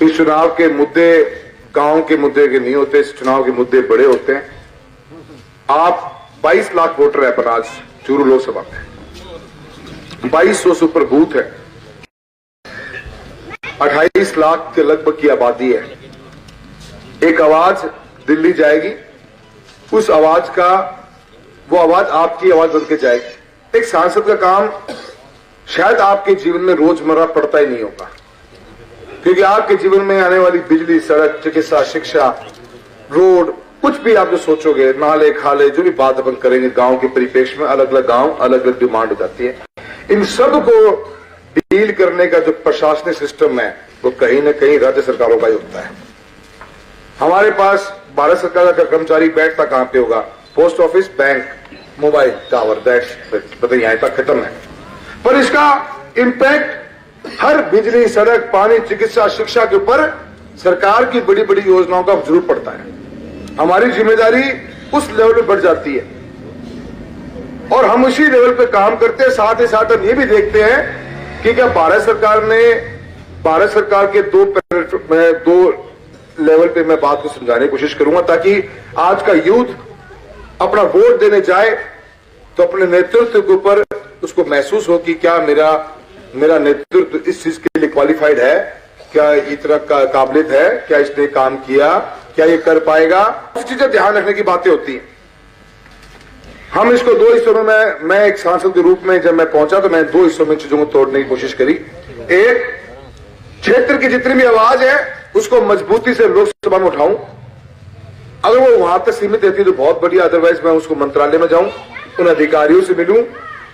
इस चुनाव के मुद्दे गांव के मुद्दे के नहीं होते, इस चुनाव के मुद्दे बड़े होते हैं। आप 22 लाख वोटर है बनाज चूरू लोकसभा में, 2200 से ऊपर बूथ है, 28 लाख के लगभग की आबादी है। एक आवाज दिल्ली जाएगी, उस आवाज का वो आवाज आपकी आवाज बन के जाएगी। एक सांसद का काम शायद आपके जीवन में रोजमर्रा पड़ता ही नहीं होगा, क्योंकि आपके जीवन में आने वाली बिजली, सड़क, चिकित्सा, शिक्षा, रोड, कुछ भी आप जो सोचोगे, नाले खाले, जो भी बात अपन करेंगे गांव के परिप्रेक्ष्य में, अलग अलग गांव, अलग अलग डिमांड हो जाती है। इन सब को डील करने का जो प्रशासनिक सिस्टम है वो कहीं ना कहीं राज्य सरकारों का ही होता है। हमारे पास भारत सरकार का कर्मचारी बैठता कहां पे होगा? Post office, bank, mobile tower, that's बताइए, यहां तक खत्म है। पर इसका इम्पैक्ट हर बिजली, सड़क, पानी, चिकित्सा, शिक्षा के ऊपर सरकार की बड़ी बड़ी योजनाओं का जरूर पड़ता है। हमारी जिम्मेदारी उस लेवल पे बढ़ जाती है और हम उसी लेवल पे काम करते हैं। साथ ही साथ हम ये भी देखते हैं कि क्या भारत सरकार के दो लेवल पे मैं बात को समझाने की कोशिश करूंगा, ताकि आज का यूथ अपना वोट देने जाए तो अपने नेतृत्व के ऊपर उसको महसूस हो कि क्या मेरा नेतृत्व इस चीज के लिए क्वालिफाइड है, क्या इतना काबिलियत है, क्या इसने काम किया, क्या ये कर पाएगा। उस चीजें ध्यान रखने की बातें होती हैं। हम इसको दो हिस्सों में, मैं एक सांसद के रूप में जब मैं पहुंचा तो मैं दो हिस्सों में चीजों को तोड़ने की कोशिश करी। एक, क्षेत्र की जितनी भी आवाज है उसको मजबूती से लोकसभा में उठाऊं। अगर वो वहां तक सीमित रहती तो बहुत बढ़िया, अदरवाइज मैं उसको मंत्रालय में जाऊं, उन अधिकारियों से मिलूं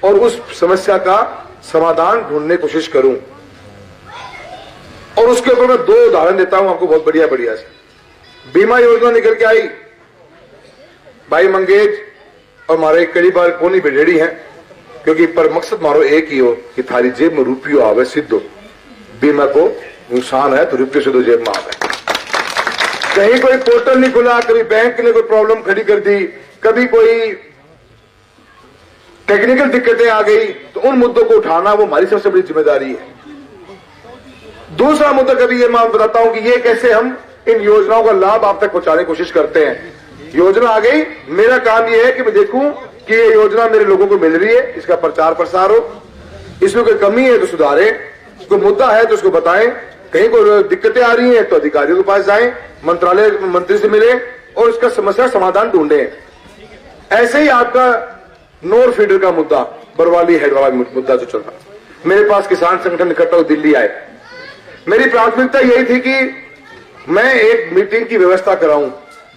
और उस समस्या का समाधान ढूंढने की कोशिश करूं। और उसके ऊपर मैं दो उदाहरण देता हूं आपको बहुत बढ़िया बढ़िया से। बीमा योजना निकल के आई, भाई मंगेज और मारे कई बार कोनी बेडेड़ी है, क्योंकि पर मकसद मारो एक ही हो कि थारी जेब में रुपयो आवे सिद्धो। बीमा को नुकसान है तो रुपये सिद्धो जेब में आवे। कहीं कोई पोर्टल नहीं खुला, कभी बैंक ने कोई प्रॉब्लम खड़ी कर दी, कभी कोई टेक्निकल दिक्कतें आ गई, तो उन मुद्दों को उठाना वो हमारी सबसे बड़ी जिम्मेदारी है। दूसरा मुद्दा कभी ये मैं बताता हूं कि ये कैसे हम इन योजनाओं का लाभ आप तक पहुंचाने की कोशिश करते हैं। योजना आ गई, मेरा काम ये है कि मैं देखूं कि ये योजना मेरे लोगों को मिल रही है, इसका प्रचार प्रसार हो, इसमें कोई कमी है तो सुधारें, कोई मुद्दा है तो उसको बताएं, कहीं कोई दिक्कतें आ रही हैं तो अधिकारियों के पास जाएं, मंत्रालय मंत्री से मिले और इसका समस्या समाधान ढूंढें। ऐसे ही आपका नोर फीडर का मुद्दा, बरवाली हेड वाला मुद्दा जो चल रहा, मेरे पास किसान संगठन इकट्ठा दिल्ली आए। मेरी प्राथमिकता यही थी कि मैं एक मीटिंग की व्यवस्था कराऊं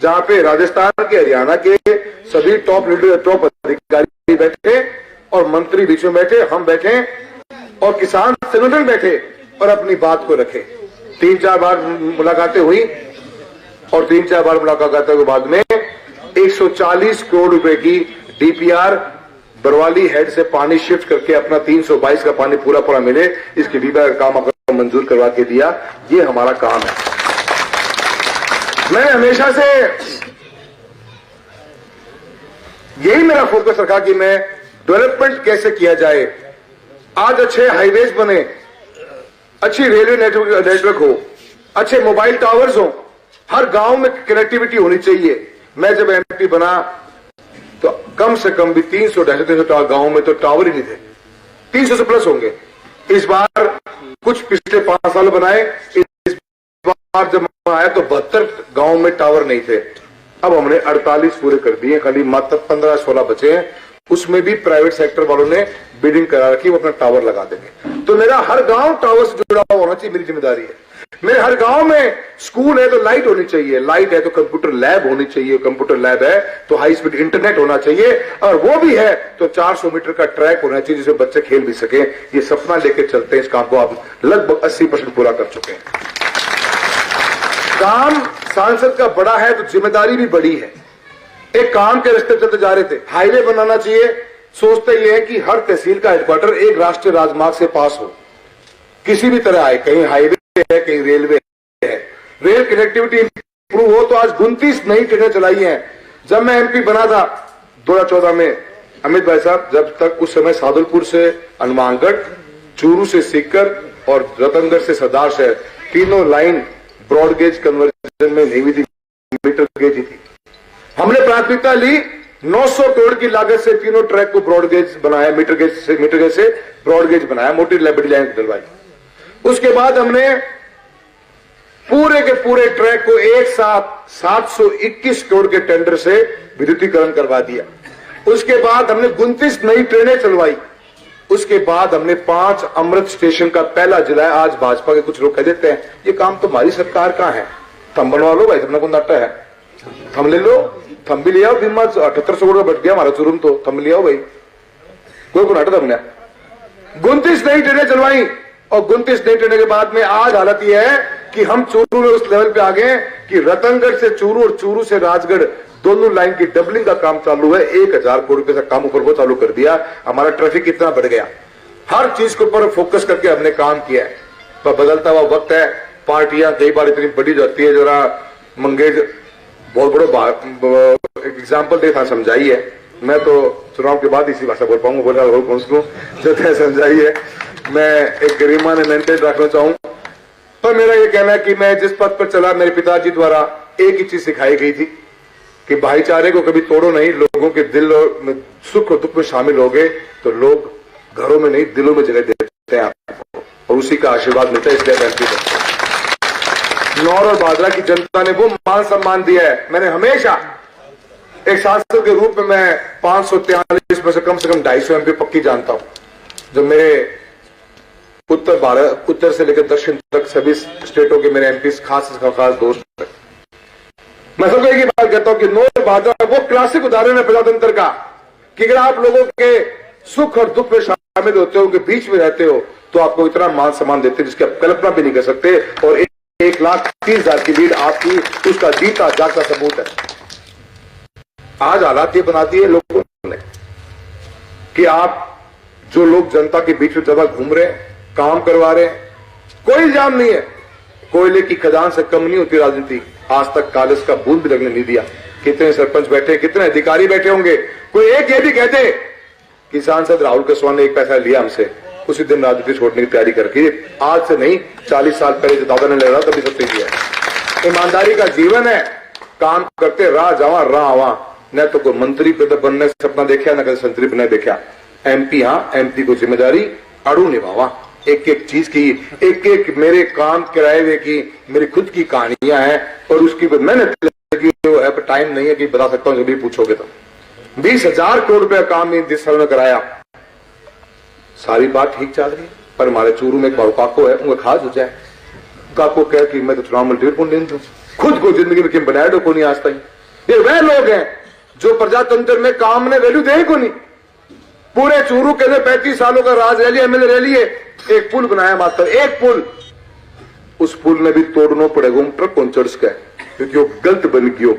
जहां पे राजस्थान के, हरियाणा के सभी टॉप लीडर, टॉप अधिकारी बैठे और मंत्री बीच में बैठे, हम बैठे और किसान संगठन बैठे और अपनी बात को रखे। 3-4 बार मुलाकातें हुई और 3-4 बार मुलाकातों के बाद में 140 करोड़ रुपए की डीपीआर बरवाली हेड से पानी शिफ्ट करके अपना 322 का पानी पूरा पूरा मिले, इसके बीबा का काम अगर मंजूर करवा के दिया। ये हमारा काम है। मैं हमेशा से यही मेरा फोकस रखा कि मैं डेवलपमेंट कैसे किया जाए। आज अच्छे हाईवेज बने, अच्छी रेलवे नेटवर्क हो, अच्छे मोबाइल टावर्स हो, हर गांव में कनेक्टिविटी होनी चाहिए। मैं जब एमपी बना तो कम से कम भी 300-350 गांव में तो टावर ही नहीं थे, 300 से प्लस होंगे। इस बार कुछ पिछले 5 साल बनाए, इस बार जब आया तो 72 गांव में टावर नहीं थे। अब हमने 48 पूरे कर दिए, खाली मात्र 15-16 बचे हैं। उसमें भी प्राइवेट सेक्टर वालों ने बिडिंग करा रखी, वो अपना टावर लगा देंगे। तो मेरा हर गांव टावर से जुड़ा हुआ होना चाहिए, मेरी जिम्मेदारी है। मेरे हर गांव में स्कूल है तो लाइट होनी चाहिए, लाइट है तो कंप्यूटर लैब होनी चाहिए, कंप्यूटर लैब है तो हाई स्पीड इंटरनेट होना चाहिए, और वो भी है तो 400 मीटर का ट्रैक होना चाहिए जिसमें बच्चे खेल भी सके। ये सपना लेके चलते हैं, इस काम को आप लगभग 80% पूरा कर चुके हैं। काम सांसद का बड़ा है तो जिम्मेदारी भी बड़ी है। एक काम के रास्ते चलते जा रहे थे, हाईवे बनाना चाहिए, सोचते ये है कि हर तहसील का हेडक्वार्टर एक राष्ट्रीय राजमार्ग से पास हो, किसी भी तरह आए, कहीं हाईवे है, कहीं रेलवे है, रेल कनेक्टिविटी इंप्रूव हो। तो आज 29 नई ट्रेनें चलाई हैं। जब मैं एमपी बना था 2014 में, अमित भाई साहब, जब तक उस समय सादुलपुर से हनुमानगढ़, चूरू से सीकर और रतनगढ़ से सरदार शहर, तीनों लाइन ब्रॉडगेज कन्वर्जन में नहीं हुई थी, मीटर गेज ही थी। हमने प्राथमिकता ली, 900 करोड़ की लागत से तीनों ट्रैक को ब्रॉडगेज बनाया, मीटर गेज से ब्रॉडगेज बनाया, मोटी बड़ी लाइन डलवाई। उसके बाद हमने पूरे के पूरे ट्रैक को एक साथ 721 करोड़ के टेंडर से विद्युतीकरण करवा दिया। उसके बाद हमने 29 नई ट्रेनें चलवाई। उसके बाद हमने 5 अमृत स्टेशन का पहला जिला है। आज भाजपा के कुछ लोग कह देते हैं ये काम तो हमारी सरकार का है, थम बनवा लो भाई, तुमने कौन नाटा है, थम ले लो, थम भी ले आओ। 7800 करोड़ का बट गया हमारा चुरूम, तो थम ले आओ भाई, कोई को नाटा हमने 29 नई ट्रेनें चलवाई। और 29 नई ट्रेनें के बाद में आज हालत यह है कि हम चूरू में उस लेवल पे आ गए कि रतनगढ़ से चूरू और चूरू से राजगढ़ दोनों लाइन की डबलिंग का काम चालू है। 1000 करोड़ रुपए का काम ऊपर को चालू कर दिया। हमारा ट्रैफिक कितना बढ़ गया, हर चीज के ऊपर फोकस करके हमने काम किया है। पर बदलता हुआ वक्त है, पार्टियां कई बार इतनी बड़ी जाती है, जरा मंगेज बहुत बड़ा एग्जाम्पल देखा समझाई है। मैं तो चुनाव के बाद इसी भाषा बोल पाऊंगा, बोला जो तय समझाई है। मैं एक गरिमा ने मेंटेन रखना चाहूं, पर मेरा ये कहना है कि मैं जिस पथ पर चला, मेरे पिताजी द्वारा एक ही चीज सिखाई गई थी कि भाईचारे को कभी तोड़ो नहीं, लोगों के दिल और सुख और दुख में शामिल हो गए तो लोग घरों में नहीं दिलों में जगह देते हैं आपको, और उसी का आशीर्वाद मिलता है। इसलिए नौर और भादरा की जनता ने वो मान सम्मान दिया है। मैंने हमेशा एक सांसद के रूप में मैं 543 में से कम 250 एमपी पक्की जानता हूं, जो मेरे उत्तर भारत, उत्तर से लेकर दक्षिण तक सभी स्टेटों के मेरे एमपी खास दोस्त हैं। मैं सबको एक ही बात कहता हूं कि नौर भादरा वो क्लासिक उदाहरण है प्रजातंत्र का, कि अगर आप लोगों के सुख और दुख में शामिल होते हो, उनके बीच में रहते हो, तो आपको इतना मान सम्मान देते हैं जिसकी आप कल्पना भी नहीं कर सकते। और 1,30,000 की लीड आपकी, उसका जीता जागता सबूत है। आज हालात ये बना दिए लोगों ने कि आप जो लोग जनता के बीच में ज्यादा घूम रहे हैं, काम करवा रहे हैं, कोई इल्जाम नहीं है, कोयले की खदान से कम नहीं होती राजनीति। आज तक कागज का बूंद भी लगने नहीं दिया। कितने सरपंच बैठे, कितने अधिकारी बैठे होंगे, कोई एक ये भी कहते कि सांसद राहुल कसवाल ने एक पैसा लिया हमसे, उसी दिन राजनीति छोड़ने की तैयारी करके। आज से नहीं, 40 साल पहले जो दादा ने ले रहा तभी सबसे किया। ईमानदारी का जीवन है, काम करते राह जावा राह आवा। न तो कोई मंत्री पद बनने सपना देखा, न कभी संतरी बनने देखा। एमपी, हाँ एमपी को जिम्मेदारी अड़ू निभावा। एक एक चीज की, एक एक मेरे काम किराए हुए की मेरी खुद की कहानियां हैं, और उसकी मेहनत लगी है। पर टाइम नहीं है कि बता सकता हूं, जब भी पूछोगे तो 20,000 करोड़ रुपया काम इस साल में कराया। सारी बात ठीक चल रही है, पर हमारे चूरू में एक बाबू काको है, उनका खास हो जाए। काको कह कि मैं तो चुनाव में 1.5 दिन दूं, खुद को जिंदगी में बनाया डो को नहीं आज तक। ये वह लोग हैं जो प्रजातंत्र में काम ने वैल्यू दे को नहीं। पूरे चूरू के 35 सालों का राज रह लिया, एमएलए रह लिए, एक पुल बनाया, मात्र एक पुल। उस पुल में भी तोड़ना पड़ेगा ट्रक कौन चढ़ का, क्योंकि वो गलत बन गयो।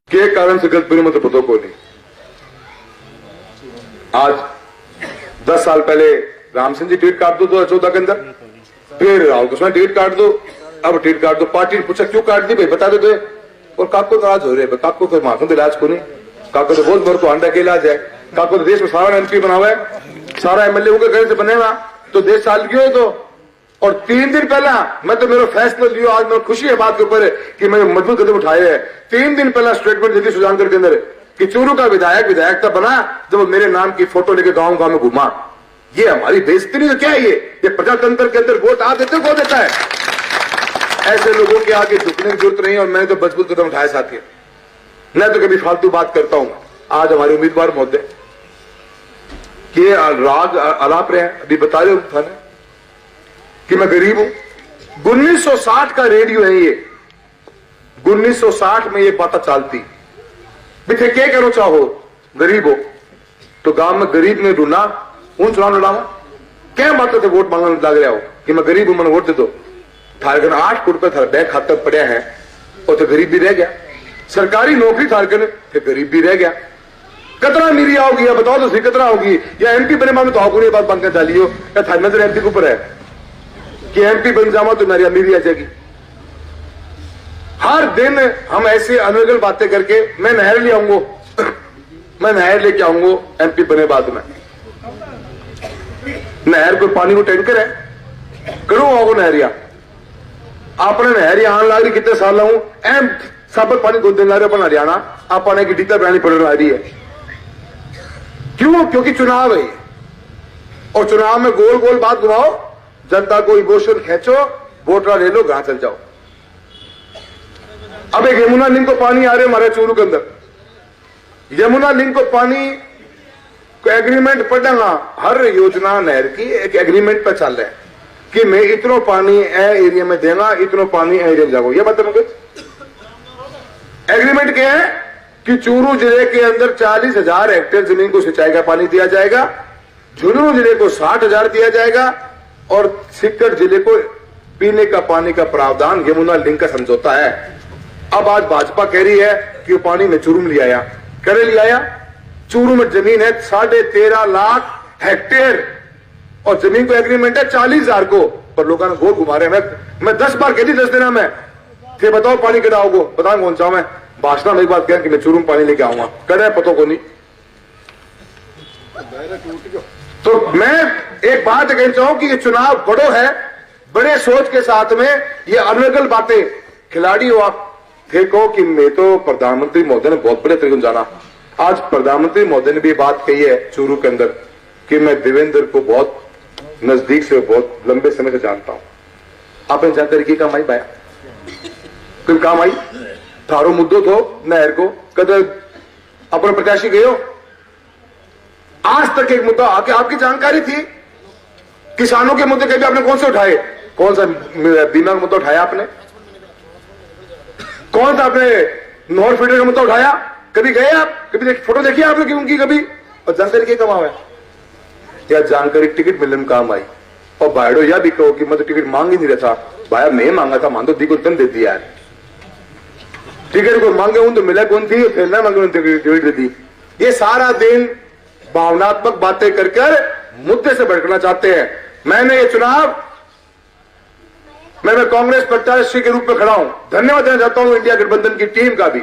के कारण से गलत बनी मतलब पता को नहीं। आज 10 साल पहले राम सिंह जी टिकट काट दो 2014 के अंदर, फिर राहुल कृष्ण टिकट काट दो, अब टिकट काट दो। पार्टी ने पूछा क्यों काट दी भाई, बता दो। और काको तो आज हो रहे, काको तो माखों का इलाज को नहीं, काको तो बहुत भर को अंडा के इलाज है। काको तो देश में सारा एमपी बना हुआ है, सारा एमएलए के घर से बनेगा, तो देश चाल गयो है। तो और 3 दिन पहला मैं तो मेरा फैसला लियो, आज मैं खुशी है बात के ऊपर कि मैंने मजबूत कदम उठाए हैं। 3 दिन पहला स्टेटमेंट दी थी सुजानगढ़ के अंदर कि चूरू का विधायक तब बना जब मेरे नाम की फोटो लेके गांव गांव में घुमा। ये हमारी बेइज्जती नहीं तो क्या है? ये प्रजातंत्र के अंदर वोट आप देते हो, देता है। ऐसे लोगों के आगे झुकने की जरूरत नहीं, और मैंने तो मजबूत कदम उठाए साथी। मैं तो कभी फालतू बात करता हूं। आज हमारे उम्मीदवार महोदय के राग आलाप रहे हैं, अभी बता रहे हो कि मैं गरीब हूं। 1960 का रेडियो है ये, 1960 में ये बात चलती। बिठे क्या करो चाहो, गरीब हो तो गांव में गरीब ने ढूंढना हूं, चुनाव लड़ावा। क्या बात थे वोट मांगने लग रहा हो कि मैं गरीब हूं, मैंने वोट दे दो। थारे कन 8 करोड़ रुपए थारे बैंक खाते में पड़े हैं, और तो गरीब भी रह गया। सरकारी नौकरी थारे कन, फिर गरीब भी रह गया। कितना मीरी आओगी या बताओ तो सही, कितना होगी? या एमपी बने में तो आपको बात बन कर डालियो, या थारी नजर एमपी के ऊपर है कि एमपी बन जावा तो मेरी अमीरी आ जाएगी। हर दिन हम ऐसे अनर्गल बातें करके, मैं नहर ले आऊंगा, मैं नहर लेके आऊंगा एमपी बने बाद में। नहर कोई पानी को टैंकर है, करो आओ नहरिया। अपने नहर आने लग रही कितने साल हूं एम साबर पानी गोद ला रहे अपन हरियाणा अपने की डीता पानी पड़ने ला रही है। क्यों? क्योंकि चुनाव है और चुनाव में गोल गोल बात घुमाओ, जनता को इमोशन खींचो, वोटरा ले लो, गांव चल जाओ। अब एक यमुना लिंक को पानी आ रहे हमारे चूरू के अंदर, यमुना लिंक को पानी को एग्रीमेंट पढ़ना, हर योजना नहर की एक एग्रीमेंट पर चल रहा है कि मैं इतना पानी ए एरिया में देगा, इतना पानी ए एरिया में जाऊंगा। ये बात मुझे एग्रीमेंट क्या है कि चूरू जिले के अंदर 40,000 हेक्टेयर जमीन को सिंचाई का पानी दिया जाएगा, झुंझुनू जिले को 60,000 दिया जाएगा और सीकर जिले को पीने का पानी का प्रावधान यमुना लिंक का समझौता है। अब आज भाजपा कह रही है कि वो पानी मैं चूरू में ले आया, करे ले आया। चूरू में जमीन है 13.5 लाख हेक्टेयर और जमीन को एग्रीमेंट है 40,000 को, पर लोगों ने गोल घुमा रहे हैं। मैं 10 बार कहती 10 दिन में कि बताओ पानी कटाओगे, बताओ कौन सा मैं भाषण में एक बात कह कि मैं चूरू में पानी लेके आऊंगा, करे पतो को नहीं। तो मैं एक बात कहना चाहूं कि ये चुनाव बड़ो है, बड़े सोच के साथ में ये अनर्गल बातें खिलाड़ी हो आप थे को कि मैं तो प्रधानमंत्री महोदय ने बहुत बड़े तरीके जाना। आज प्रधानमंत्री महोदय ने भी बात कही है चूरू के अंदर कि मैं देवेंद्र को बहुत नजदीक से, बहुत लंबे समय से जानता हूं। आपने जानकारी की काम आई भाया कोई काम आई थारो मुद्दों तो नहर को कद अपने प्रत्याशी गए हो, आज तक एक मुद्दा आके आपकी जानकारी थी? किसानों के मुद्दे कभी आपने कौन से उठाए? कौन सा बीमा का मुद्दा उठाया आपने? कौन सा आपने नॉर फीडर का मुद्दा उठाया? कभी गए आप? कभी फोटो देखी आपने कि उनकी कभी? और जानकारी क्या कमाओ है या जानकारी टिकट मिलने में काम आई? और बायडो यह भी कहो कि मैं तो टिकट मांग ही नहीं रहा था, भाया मैं मांगा था, मान तो दी को तन दे दिया है। टिकट को मांगे हूं तो मिला कौन थी, फिर ना मांगे टिकट दे दी। ये सारा दिन भावनात्मक बातें कर मुद्दे से भटकना चाहते हैं। मैंने ये चुनाव मैं कांग्रेस प्रत्याशी के रूप में खड़ा हूं। धन्यवाद देना चाहता हूं इंडिया गठबंधन की टीम का भी,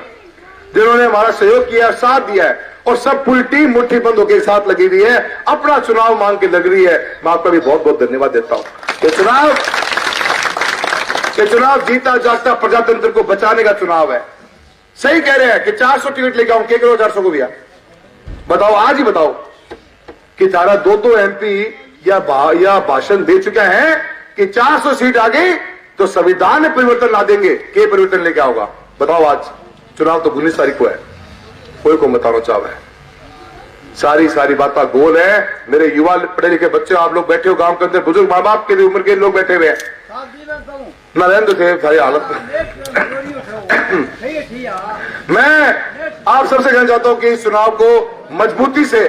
जिन्होंने हमारा सहयोग किया, साथ दिया है, और सब पूरी टीम मुट्ठी बंद होकर साथ लगी हुई है, अपना चुनाव मांग के लग रही है। मैं आपका भी बहुत बहुत धन्यवाद देता हूं। ये चुनाव जीता जागता प्रजातंत्र को बचाने का चुनाव है। सही कह रहे हैं कि 400 टिकट लेके आऊं, क्या करो 400 को भैया? बताओ, आज ही बताओ कि तारा 2 एमपी या भाषण दे चुके हैं कि 400 सीट आ गई तो संविधान में परिवर्तन ला देंगे। क्या परिवर्तन लेके आओगा बताओ? आज चुनाव तो 19 तारीख को है, कोई को बताना चाहे सारी बात गोल है। मेरे युवा पढ़े लिखे बच्चे, आप लोग बैठे हो गांव के अंदर, बुजुर्ग माँ बाप के उम्र के लोग बैठे हुए हैं, नरेंद्र थे सारी हालत। मैं आप सबसे कहना चाहता हूं कि इस चुनाव को मजबूती से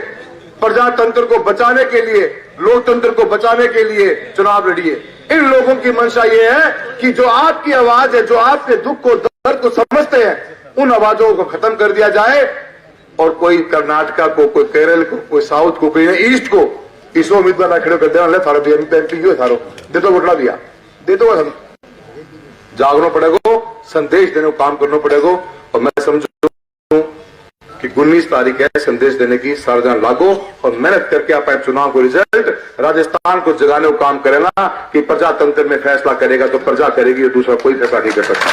प्रजातंत्र को बचाने के लिए, लोकतंत्र को बचाने के लिए चुनाव लड़िए। इन लोगों की मंशा ये है कि जो आपकी आवाज है, जो आपके दुख को, दर्द को समझते हैं, उन आवाजों को खत्म कर दिया जाए और कोई कर्नाटका को, कोई केरल को, कोई साउथ को, कोई ईस्ट को इसो उम्मीदवार खड़े कर देना थारो एमपी थारो दे दो, वोटला दिया दे दो। हम जागना पड़ेगा, संदेश देने को काम करना पड़ेगा। और मैं समझू कि 19 तारीख है संदेश देने की, सारा जन लागो और मेहनत करके आप चुनाव को रिजल्ट राजस्थान को जगाने को काम करेगा कि प्रजातंत्र में फैसला करेगा तो प्रजा करेगी और दूसरा कोई फैसला नहीं कर सकता।